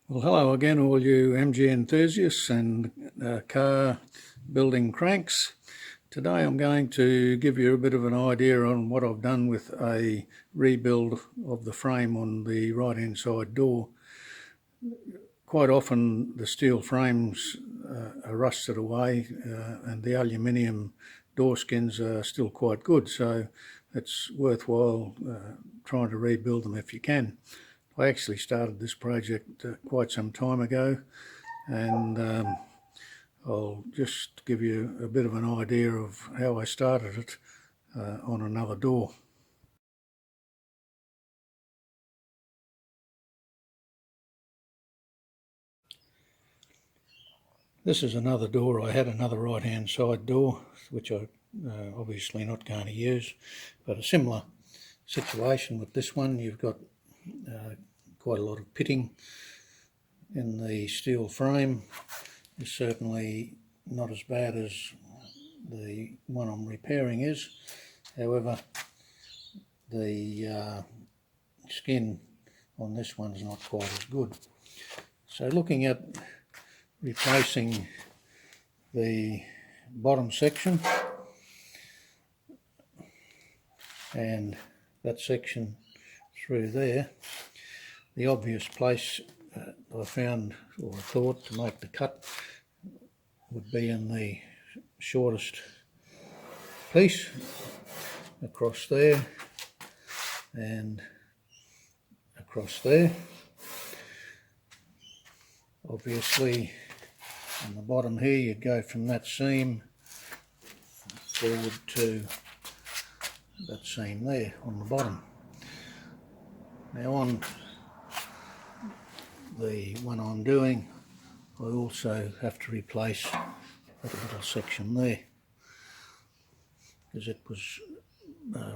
Well, hello again, all you MG enthusiasts and car building cranks. Today I'm going to give you a bit of an idea on what I've done with a rebuild of the frame on the right hand side door. Quite often the steel frames are rusted away and the aluminium door skins are still quite good, so it's worthwhile trying to rebuild them if you can. I actually started this project quite some time ago, and I'll just give you a bit of an idea of how I started it on another door. This is another door. I had another right hand side door which I obviously not going to use, but a similar situation with this one. You've got quite a lot of pitting in the steel frame. It's certainly not as bad as the one I'm repairing is. However, the skin on this one's not quite as good. So looking at replacing the bottom section and that section through there, the obvious place I found or thought to make the cut would be in the shortest piece across there and across there. Obviously on the bottom here you'd go from that seam forward to that seam there on the bottom. Now on the one I'm doing, I also have to replace that little section there because it was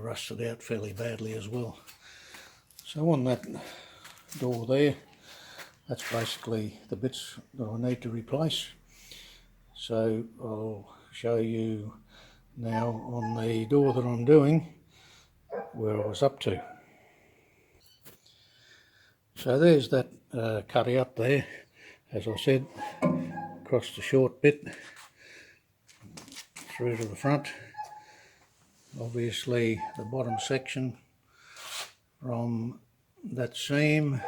rusted out fairly badly as well. So on that door there, that's basically the bits that I need to replace. So I'll show you now on the door that I'm doing where I was up to. So there's that cut out there, as I said, across the short bit through to the front. Obviously the bottom section from that seam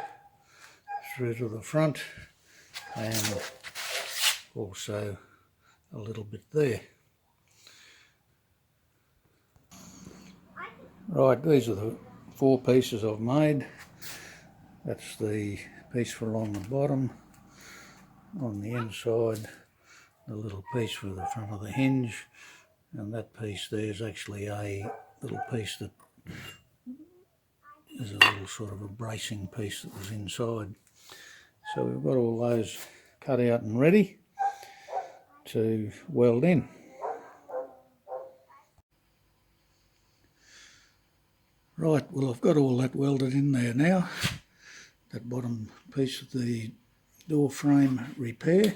through to the front, and also a little bit there. Right, these are the four pieces I've made. That's the piece for along the bottom. On the inside, the little piece for the front of the hinge, and that piece there is actually a little piece that is a little sort of a bracing piece that was inside. So we've got all those cut out and ready to weld in. Right, well I've got all that welded in there now. That bottom piece of the door frame repair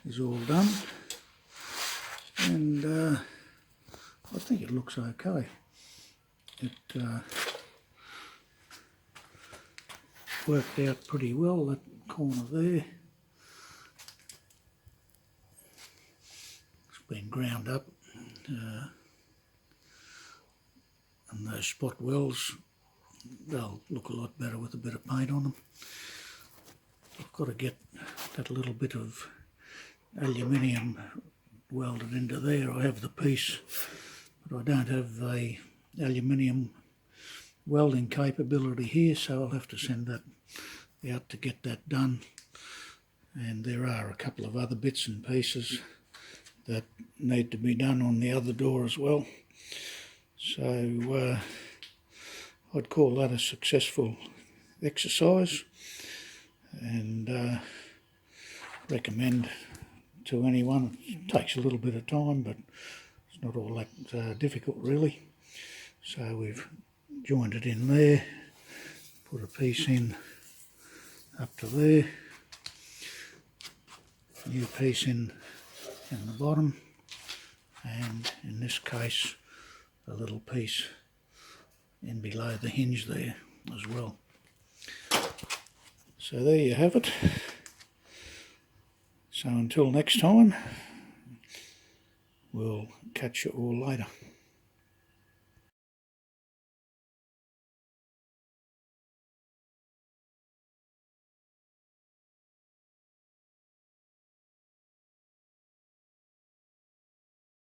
is all done, and I think it looks okay. It worked out pretty well, that corner there. It's been ground up, and those spot welds, they'll look a lot better with a bit of paint on them. I've got to get that little bit of aluminium welded into there. I have the piece, but I don't have the aluminium welding capability here, so I'll have to send that out to get that done. And there are a couple of other bits and pieces that need to be done on the other door as well. So I'd call that a successful exercise, and recommend to anyone. It takes a little bit of time, but it's not all that difficult really. So we've joined it in there, put a piece in up to there, new piece in the bottom, and in this case a little piece in below the hinge there as well. So there you have it. So until next time, we'll catch you all later.